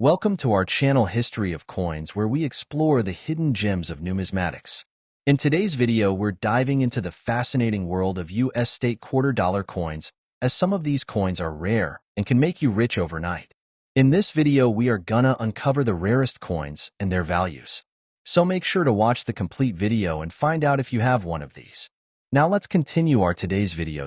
Welcome to our channel History of Coins, where we explore the hidden gems of numismatics. In today's video, we're diving into the fascinating world of U.S. state quarter-dollar coins, as some of these coins are rare and can make you rich overnight. In this video, we are gonna uncover the rarest coins and their values. So make sure to watch the complete video and find out if you have one of these. Now let's continue our today's video.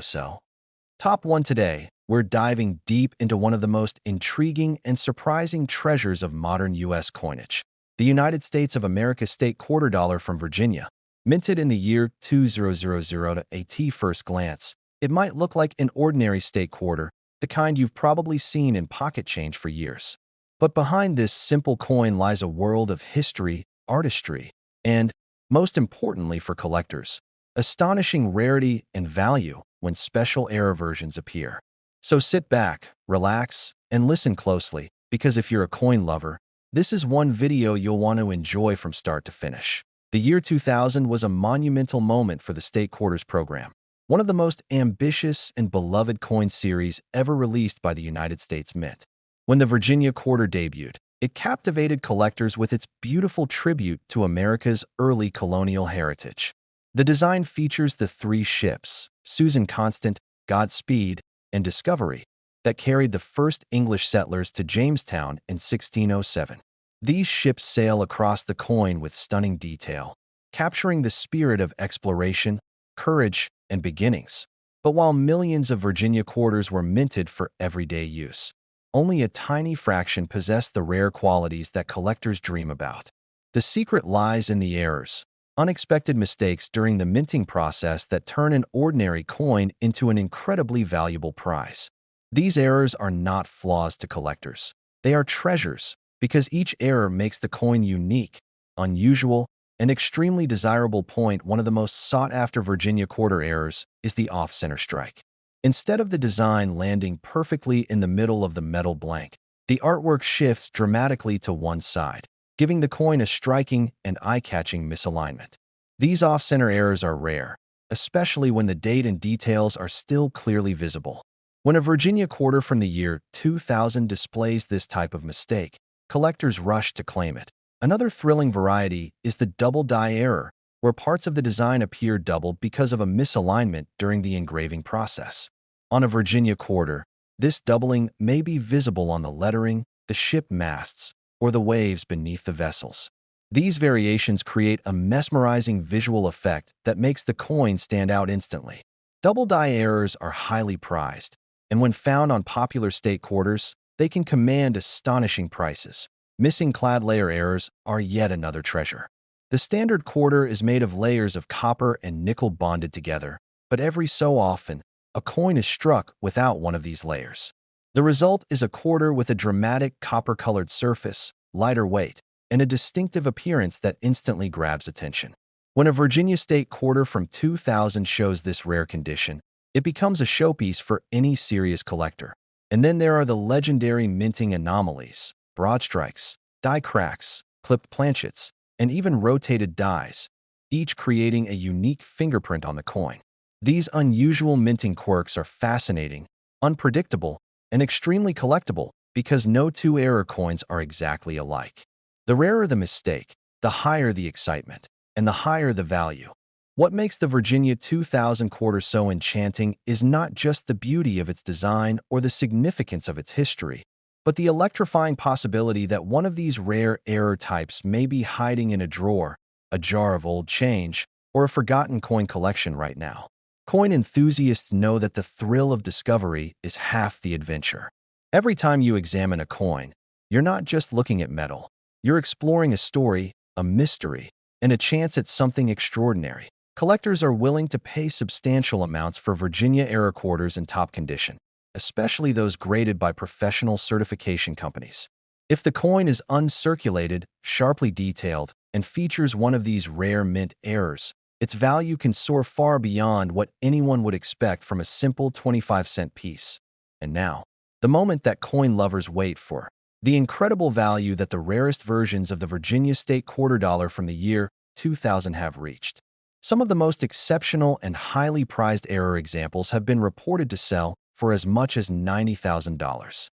Top 1 today. We're diving deep into one of the most intriguing and surprising treasures of modern U.S. coinage, the United States of America state quarter dollar from Virginia. Minted in the year 2000 at first glance, it might look like an ordinary state quarter, the kind you've probably seen in pocket change for years. But behind this simple coin lies a world of history, artistry, and, most importantly for collectors, astonishing rarity and value when special era versions appear. So sit back, relax, and listen closely, because if you're a coin lover, this is one video you'll want to enjoy from start to finish. The year 2000 was a monumental moment for the State Quarters program, one of the most ambitious and beloved coin series ever released by the United States Mint. When the Virginia Quarter debuted, it captivated collectors with its beautiful tribute to America's early colonial heritage. The design features the three ships, Susan Constant, Godspeed, and Discovery, that carried the first English settlers to Jamestown in 1607. These ships sail across the coin with stunning detail, capturing the spirit of exploration, courage, and beginnings. But while millions of Virginia quarters were minted for everyday use, only a tiny fraction possessed the rare qualities that collectors dream about. The secret lies in the errors, unexpected mistakes during the minting process that turn an ordinary coin into an incredibly valuable prize. These errors are not flaws to collectors. They are treasures, because each error makes the coin unique, unusual, and extremely desirable. One of the most sought-after Virginia quarter errors is the off-center strike. Instead of the design landing perfectly in the middle of the metal blank, the artwork shifts dramatically to one side, giving the coin a striking and eye-catching misalignment. These off-center errors are rare, especially when the date and details are still clearly visible. When a Virginia quarter from the year 2000 displays this type of mistake, collectors rush to claim it. Another thrilling variety is the double die error, where parts of the design appear doubled because of a misalignment during the engraving process. On a Virginia quarter, this doubling may be visible on the lettering, the ship masts, or the waves beneath the vessels. These variations create a mesmerizing visual effect that makes the coin stand out instantly. Double die errors are highly prized, and when found on popular state quarters, they can command astonishing prices. Missing clad layer errors are yet another treasure. The standard quarter is made of layers of copper and nickel bonded together, but every so often, a coin is struck without one of these layers. The result is a quarter with a dramatic copper-colored surface, lighter weight, and a distinctive appearance that instantly grabs attention. When a Virginia state quarter from 2000 shows this rare condition, it becomes a showpiece for any serious collector. And then there are the legendary minting anomalies, broad strikes, die cracks, clipped planchets, and even rotated dies, each creating a unique fingerprint on the coin. These unusual minting quirks are fascinating, unpredictable, and extremely collectible because no two error coins are exactly alike. The rarer the mistake, the higher the excitement, and the higher the value. What makes the Virginia 2000 quarter so enchanting is not just the beauty of its design or the significance of its history, but the electrifying possibility that one of these rare error types may be hiding in a drawer, a jar of old change, or a forgotten coin collection right now. Coin enthusiasts know that the thrill of discovery is half the adventure. Every time you examine a coin, you're not just looking at metal. You're exploring a story, a mystery, and a chance at something extraordinary. Collectors are willing to pay substantial amounts for Virginia era quarters in top condition, especially those graded by professional certification companies. If the coin is uncirculated, sharply detailed, and features one of these rare mint errors, its value can soar far beyond what anyone would expect from a simple 25-cent piece. And now, the moment that coin lovers wait for, the incredible value that the rarest versions of the Virginia state quarter dollar from the year 2000 have reached. Some of the most exceptional and highly prized error examples have been reported to sell for as much as $90,000.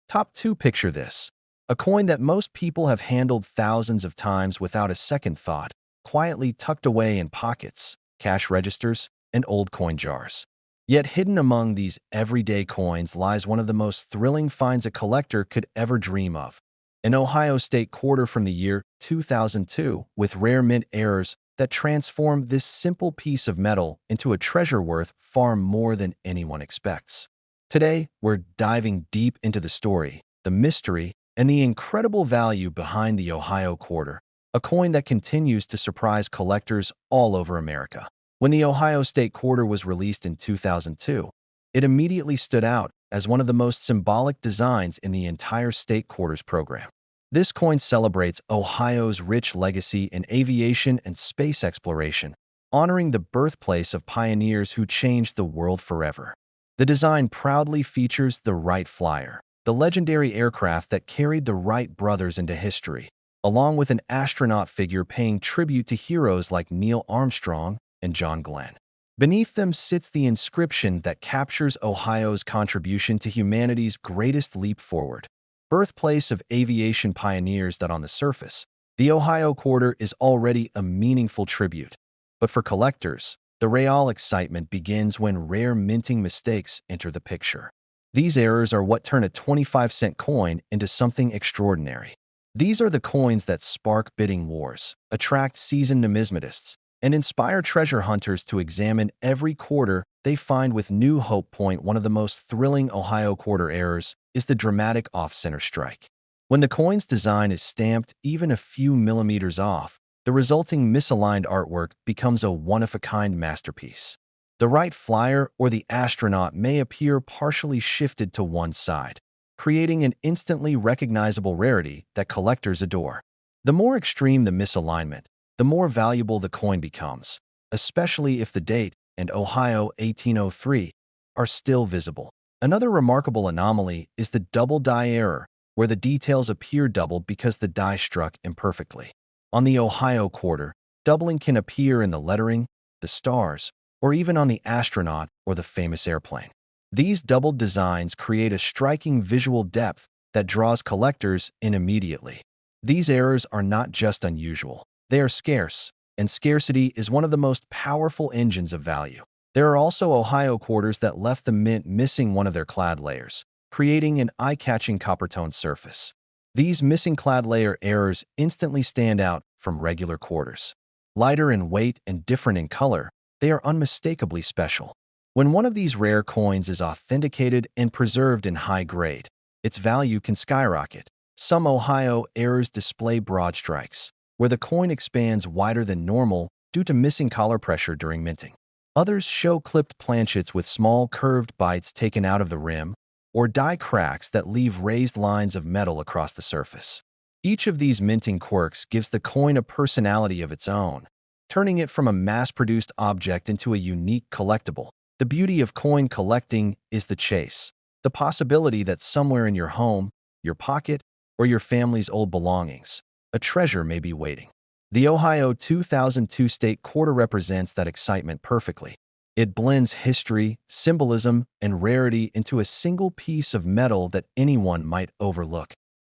Top 2. Picture this. A coin that most people have handled thousands of times without a second thought, quietly tucked away in pockets, cash registers, and old coin jars. Yet hidden among these everyday coins lies one of the most thrilling finds a collector could ever dream of. An Ohio State quarter from the year 2002 with rare mint errors that transform this simple piece of metal into a treasure worth far more than anyone expects. Today, we're diving deep into the story, the mystery, and the incredible value behind the Ohio quarter, a coin that continues to surprise collectors all over America. When the Ohio State quarter was released in 2002, it immediately stood out as one of the most symbolic designs in the entire state quarters program. This coin celebrates Ohio's rich legacy in aviation and space exploration, honoring the birthplace of pioneers who changed the world forever. The design proudly features the Wright Flyer, the legendary aircraft that carried the Wright brothers into history, along with an astronaut figure paying tribute to heroes like Neil Armstrong and John Glenn. Beneath them sits the inscription that captures Ohio's contribution to humanity's greatest leap forward, birthplace of aviation pioneers. That on the surface, the Ohio quarter is already a meaningful tribute. But for collectors, the real excitement begins when rare minting mistakes enter the picture. These errors are what turn a 25-cent coin into something extraordinary. These are the coins that spark bidding wars, attract seasoned numismatists, and inspire treasure hunters to examine every quarter they find with new hope. One of the most thrilling Ohio quarter errors is the dramatic off-center strike. When the coin's design is stamped even a few millimeters off, the resulting misaligned artwork becomes a one-of-a-kind masterpiece. The Wright Flyer or the astronaut may appear partially shifted to one side, creating an instantly recognizable rarity that collectors adore. The more extreme the misalignment, the more valuable the coin becomes, especially if the date and Ohio 1803 are still visible. Another remarkable anomaly is the double die error, where the details appear doubled because the die struck imperfectly. On the Ohio quarter, doubling can appear in the lettering, the stars, or even on the astronaut or the famous airplane. These doubled designs create a striking visual depth that draws collectors in immediately. These errors are not just unusual. They are scarce, and scarcity is one of the most powerful engines of value. There are also Ohio quarters that left the mint missing one of their clad layers, creating an eye-catching copper-toned surface. These missing clad layer errors instantly stand out from regular quarters. Lighter in weight and different in color, they are unmistakably special. When one of these rare coins is authenticated and preserved in high grade, its value can skyrocket. Some Ohio errors display broad strikes, where the coin expands wider than normal due to missing collar pressure during minting. Others show clipped planchets with small curved bites taken out of the rim, or die cracks that leave raised lines of metal across the surface. Each of these minting quirks gives the coin a personality of its own, turning it from a mass-produced object into a unique collectible. The beauty of coin collecting is the chase, the possibility that somewhere in your home, your pocket, or your family's old belongings, a treasure may be waiting. The Ohio 2002 state quarter represents that excitement perfectly. It blends history, symbolism, and rarity into a single piece of metal that anyone might overlook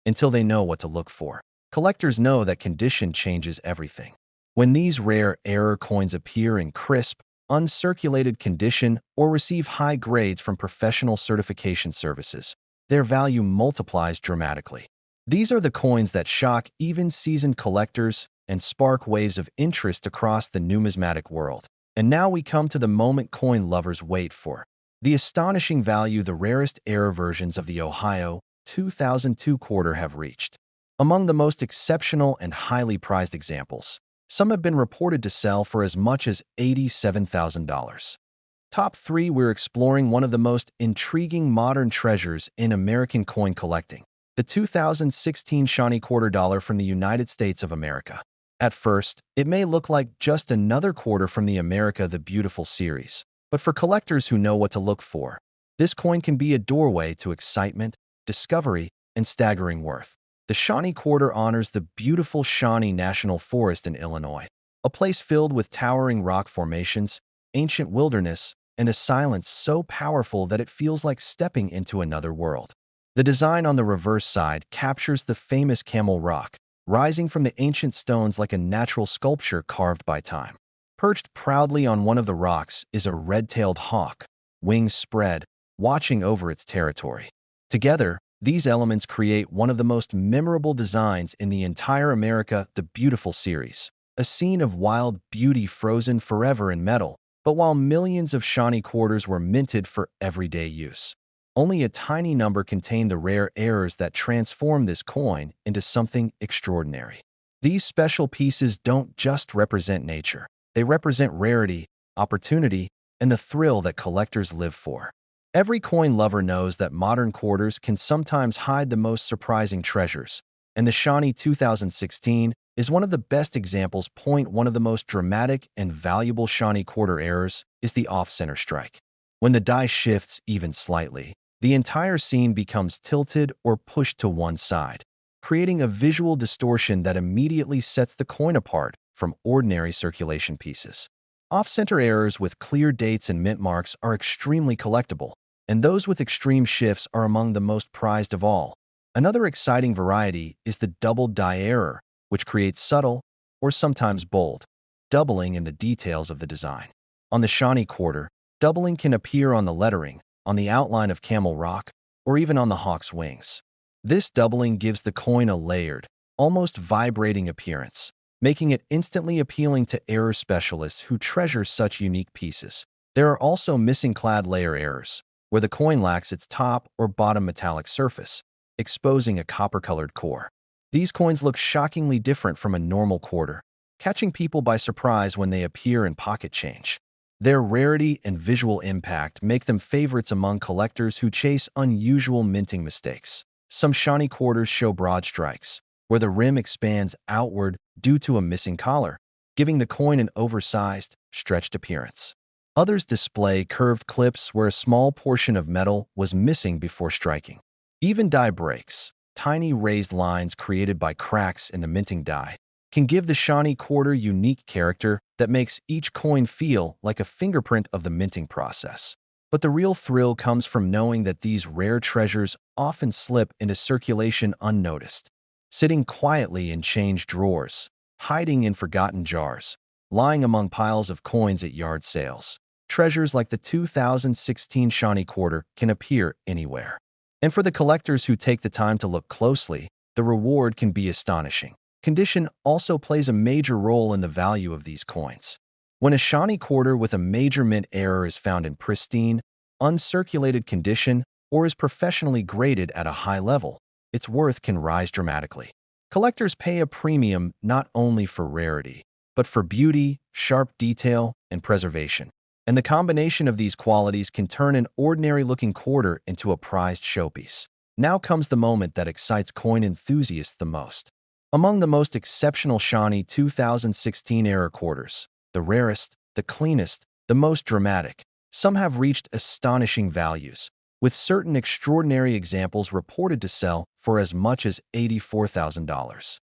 until they know what to look for. Collectors know that condition changes everything. When these rare error coins appear in crisp, uncirculated condition or receive high grades from professional certification services, their value multiplies dramatically. These are the coins that shock even seasoned collectors and spark waves of interest across the numismatic world. And now we come to the moment coin lovers wait for. The astonishing value the rarest error versions of the Ohio 2002 quarter have reached. Among the most exceptional and highly prized examples, some have been reported to sell for as much as $87,000. Top 3, we're exploring one of the most intriguing modern treasures in American coin collecting, the 2016 Shawnee quarter dollar from the United States of America. At first, it may look like just another quarter from the America the Beautiful series, but for collectors who know what to look for, this coin can be a doorway to excitement, discovery, and staggering worth. The Shawnee quarter honors the beautiful Shawnee National Forest in Illinois, a place filled with towering rock formations, ancient wilderness, and a silence so powerful that it feels like stepping into another world. The design on the reverse side captures the famous Camel Rock, rising from the ancient stones like a natural sculpture carved by time. Perched proudly on one of the rocks is a red-tailed hawk, wings spread, watching over its territory. Together, these elements create one of the most memorable designs in the entire America the Beautiful series, a scene of wild beauty frozen forever in metal. But while millions of Shawnee quarters were minted for everyday use, only a tiny number contained the rare errors that transform this coin into something extraordinary. These special pieces don't just represent nature. They represent rarity, opportunity, and the thrill that collectors live for. Every coin lover knows that modern quarters can sometimes hide the most surprising treasures, and the Shawnee 2016 is one of the best examples. One of the most dramatic and valuable Shawnee quarter errors is the off-center strike. When the die shifts even slightly, the entire scene becomes tilted or pushed to one side, creating a visual distortion that immediately sets the coin apart from ordinary circulation pieces. Off-center errors with clear dates and mint marks are extremely collectible, and those with extreme shifts are among the most prized of all. Another exciting variety is the double die error, which creates subtle, or sometimes bold, doubling in the details of the design. On the Shawnee quarter, doubling can appear on the lettering, on the outline of Camel Rock, or even on the hawk's wings. This doubling gives the coin a layered, almost vibrating appearance, making it instantly appealing to error specialists who treasure such unique pieces. There are also missing clad layer errors, where the coin lacks its top or bottom metallic surface, exposing a copper-colored core. These coins look shockingly different from a normal quarter, catching people by surprise when they appear in pocket change. Their rarity and visual impact make them favorites among collectors who chase unusual minting mistakes. Some Shawnee quarters show broad strikes, where the rim expands outward due to a missing collar, giving the coin an oversized, stretched appearance. Others display curved clips where a small portion of metal was missing before striking. Even die breaks, tiny raised lines created by cracks in the minting die, can give the Shawnee quarter unique character that makes each coin feel like a fingerprint of the minting process. But the real thrill comes from knowing that these rare treasures often slip into circulation unnoticed, sitting quietly in change drawers, hiding in forgotten jars, lying among piles of coins at yard sales. Treasures like the 2016 Shawnee quarter can appear anywhere. And for the collectors who take the time to look closely, the reward can be astonishing. Condition also plays a major role in the value of these coins. When a Shawnee quarter with a major mint error is found in pristine, uncirculated condition, or is professionally graded at a high level, its worth can rise dramatically. Collectors pay a premium not only for rarity, but for beauty, sharp detail, and preservation. And the combination of these qualities can turn an ordinary-looking quarter into a prized showpiece. Now comes the moment that excites coin enthusiasts the most. Among the most exceptional Shawnee 2016 era quarters, the rarest, the cleanest, the most dramatic, some have reached astonishing values, with certain extraordinary examples reported to sell for as much as $84,000.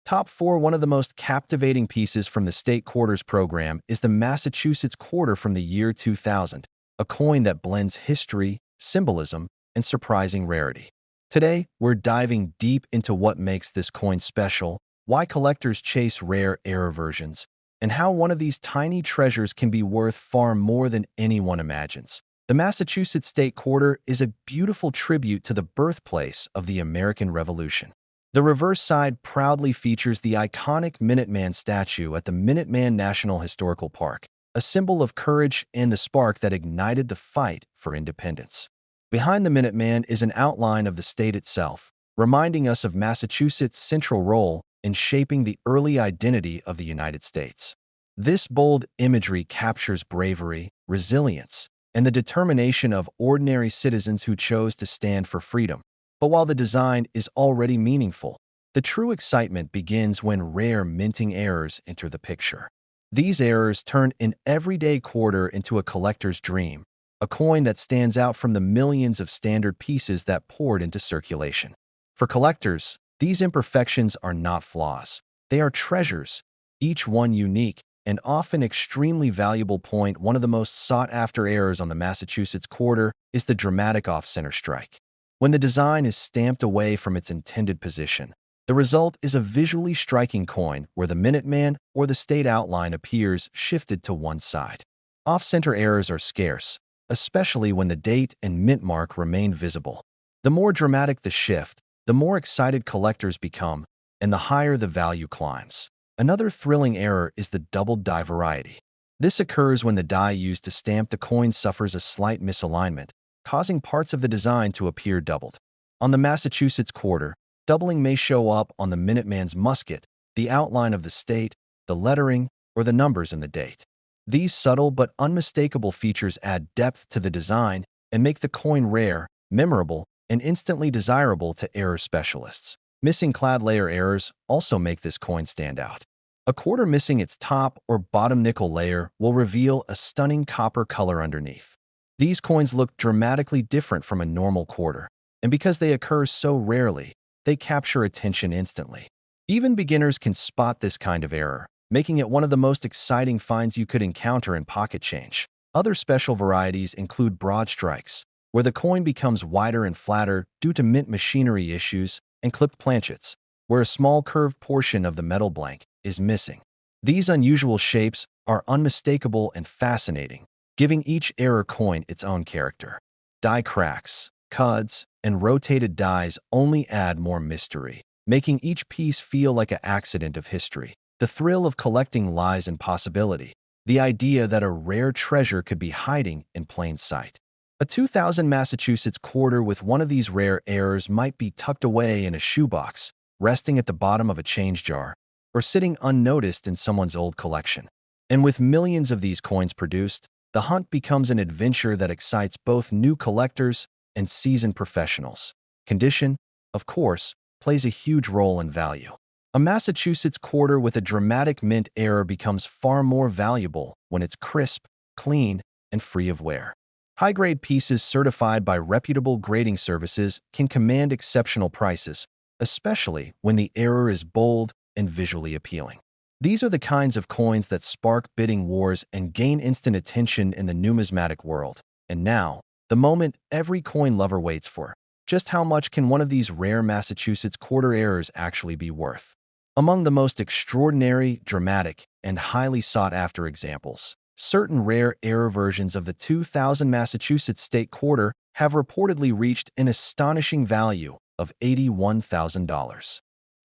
Top 4. One of the most captivating pieces from the State Quarters program is the Massachusetts quarter from the year 2000, a coin that blends history, symbolism, and surprising rarity. Today, we're diving deep into what makes this coin special, why collectors chase rare error versions, and how one of these tiny treasures can be worth far more than anyone imagines. The Massachusetts State Quarter is a beautiful tribute to the birthplace of the American Revolution. The reverse side proudly features the iconic Minuteman statue at the Minuteman National Historical Park, a symbol of courage and the spark that ignited the fight for independence. Behind the Minuteman is an outline of the state itself, reminding us of Massachusetts' central role in shaping the early identity of the United States. This bold imagery captures bravery, resilience, and the determination of ordinary citizens who chose to stand for freedom. But while the design is already meaningful, the true excitement begins when rare minting errors enter the picture. These errors turn an everyday quarter into a collector's dream, a coin that stands out from the millions of standard pieces that poured into circulation. For collectors, these imperfections are not flaws. They are treasures, each one unique and often extremely valuable. One of the most sought-after errors on the Massachusetts quarter is the dramatic off-center strike. When the design is stamped away from its intended position, the result is a visually striking coin where the Minuteman or the state outline appears shifted to one side. Off-center errors are scarce, especially when the date and mint mark remain visible. The more dramatic the shift, the more excited collectors become, and the higher the value climbs. Another thrilling error is the doubled die variety. This occurs when the die used to stamp the coin suffers a slight misalignment, causing parts of the design to appear doubled. On the Massachusetts quarter, doubling may show up on the Minuteman's musket, the outline of the state, the lettering, or the numbers in the date. These subtle but unmistakable features add depth to the design and make the coin rare, memorable, and instantly desirable to error specialists. Missing clad layer errors also make this coin stand out. A quarter missing its top or bottom nickel layer will reveal a stunning copper color underneath. These coins look dramatically different from a normal quarter, and because they occur so rarely, they capture attention instantly. Even beginners can spot this kind of error, making it one of the most exciting finds you could encounter in pocket change. Other special varieties include broad strikes, where the coin becomes wider and flatter due to mint machinery issues, and clipped planchets, where a small curved portion of the metal blank is missing. These unusual shapes are unmistakable and fascinating, giving each error coin its own character. Die cracks, cuds, and rotated dies only add more mystery, making each piece feel like an accident of history. The thrill of collecting lies in possibility, the idea that a rare treasure could be hiding in plain sight. A 2000 Massachusetts quarter with one of these rare errors might be tucked away in a shoebox, resting at the bottom of a change jar, or sitting unnoticed in someone's old collection. And with millions of these coins produced, the hunt becomes an adventure that excites both new collectors and seasoned professionals. Condition, of course, plays a huge role in value. A Massachusetts quarter with a dramatic mint error becomes far more valuable when it's crisp, clean, and free of wear. High-grade pieces certified by reputable grading services can command exceptional prices, especially when the error is bold and visually appealing. These are the kinds of coins that spark bidding wars and gain instant attention in the numismatic world. And now, the moment every coin lover waits for. Just how much can one of these rare Massachusetts quarter errors actually be worth? Among the most extraordinary, dramatic, and highly sought-after examples, certain rare error versions of the 2000 Massachusetts state quarter have reportedly reached an astonishing value of $81,000.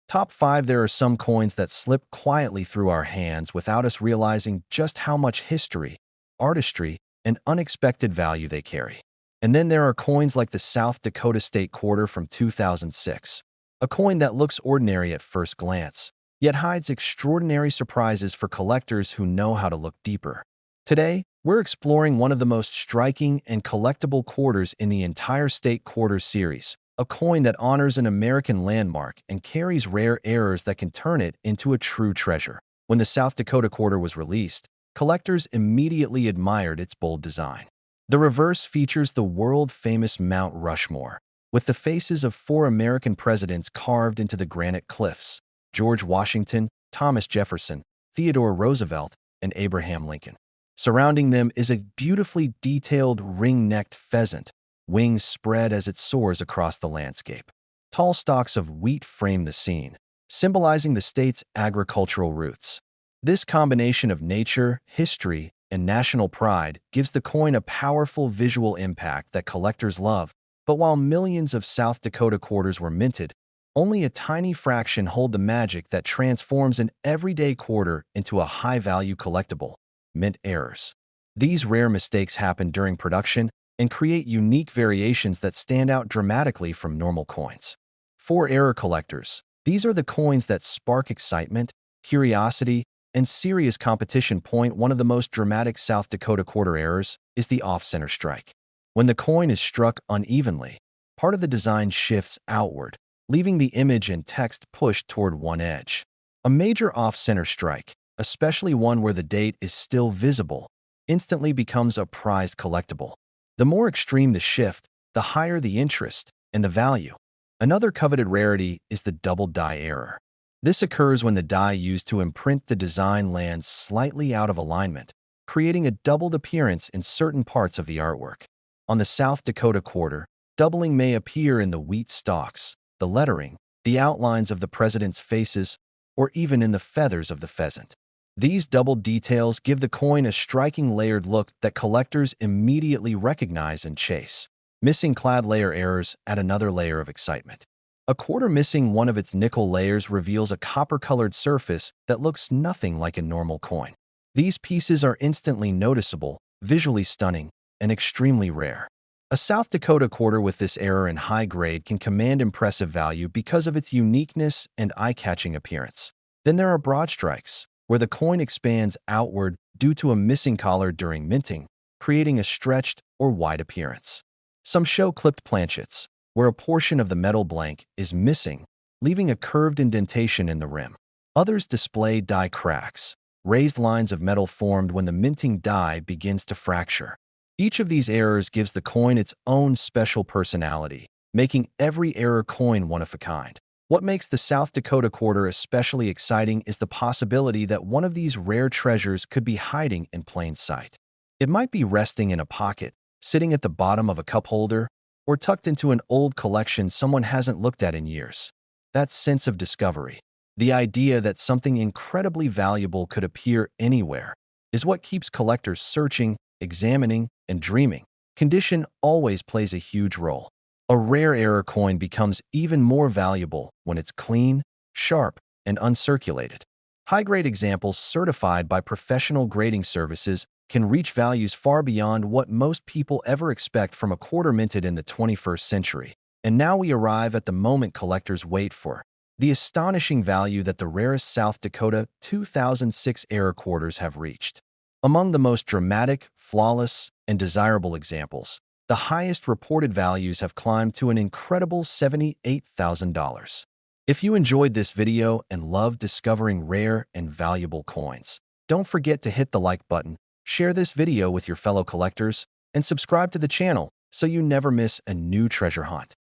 Top 5. There are some coins that slip quietly through our hands without us realizing just how much history, artistry, and unexpected value they carry. And then there are coins like the South Dakota State Quarter from 2006, a coin that looks ordinary at first glance, yet hides extraordinary surprises for collectors who know how to look deeper. Today, we're exploring one of the most striking and collectible quarters in the entire state quarter series, a coin that honors an American landmark and carries rare errors that can turn it into a true treasure. When the South Dakota quarter was released, collectors immediately admired its bold design. The reverse features the world-famous Mount Rushmore, with the faces of 4 American presidents carved into the granite cliffs: George Washington, Thomas Jefferson, Theodore Roosevelt, and Abraham Lincoln. Surrounding them is a beautifully detailed ring-necked pheasant, wings spread as it soars across the landscape. Tall stalks of wheat frame the scene, symbolizing the state's agricultural roots. This combination of nature, history, and national pride gives the coin a powerful visual impact that collectors love. But while millions of South Dakota quarters were minted, only a tiny fraction hold the magic that transforms an everyday quarter into a high-value collectible: mint errors. These rare mistakes happen during production and create unique variations that stand out dramatically from normal coins. For error collectors, these are the coins that spark excitement, curiosity, and serious competition. One of the most dramatic South Dakota quarter errors is the off-center strike. When the coin is struck unevenly, part of the design shifts outward, leaving the image and text pushed toward one edge. A major off-center strike, especially one where the date is still visible, instantly becomes a prized collectible. The more extreme the shift, the higher the interest and the value. Another coveted rarity is the double die error. This occurs when the die used to imprint the design lands slightly out of alignment, creating a doubled appearance in certain parts of the artwork. On the South Dakota quarter, Doubling may appear in the wheat stalks, the lettering, the outlines of the president's faces, or even in the feathers of the pheasant. These doubled details give the coin a striking layered look that collectors immediately recognize and chase. Missing clad layer errors add another layer of excitement. A quarter missing one of its nickel layers reveals a copper-colored surface that looks nothing like a normal coin. These pieces are instantly noticeable, visually stunning, and extremely rare. A South Dakota quarter with this error in high grade can command impressive value because of its uniqueness and eye-catching appearance. Then there are broad strikes, where the coin expands outward due to a missing collar during minting, creating a stretched or wide appearance. Some show clipped planchets, where a portion of the metal blank is missing, leaving a curved indentation in the rim. Others display die cracks, raised lines of metal formed when the minting die begins to fracture. Each of these errors gives the coin its own special personality, making every error coin one of a kind. What makes the South Dakota quarter especially exciting is the possibility that one of these rare treasures could be hiding in plain sight. It might be resting in a pocket, sitting at the bottom of a cup holder, or tucked into an old collection someone hasn't looked at in years. That sense of discovery, the idea that something incredibly valuable could appear anywhere, is what keeps collectors searching, examining, and dreaming. Condition always plays a huge role. A rare error coin becomes even more valuable when it's clean, sharp, and uncirculated. High-grade examples certified by professional grading services can reach values far beyond what most people ever expect from a quarter minted in the 21st century. And now we arrive at the moment collectors wait for, the astonishing value that the rarest South Dakota 2006 error quarters have reached. Among the most dramatic, flawless, and desirable examples, the highest reported values have climbed to an incredible $78,000. If you enjoyed this video and loved discovering rare and valuable coins, don't forget to hit the like button, share this video with your fellow collectors, and subscribe to the channel so you never miss a new treasure hunt.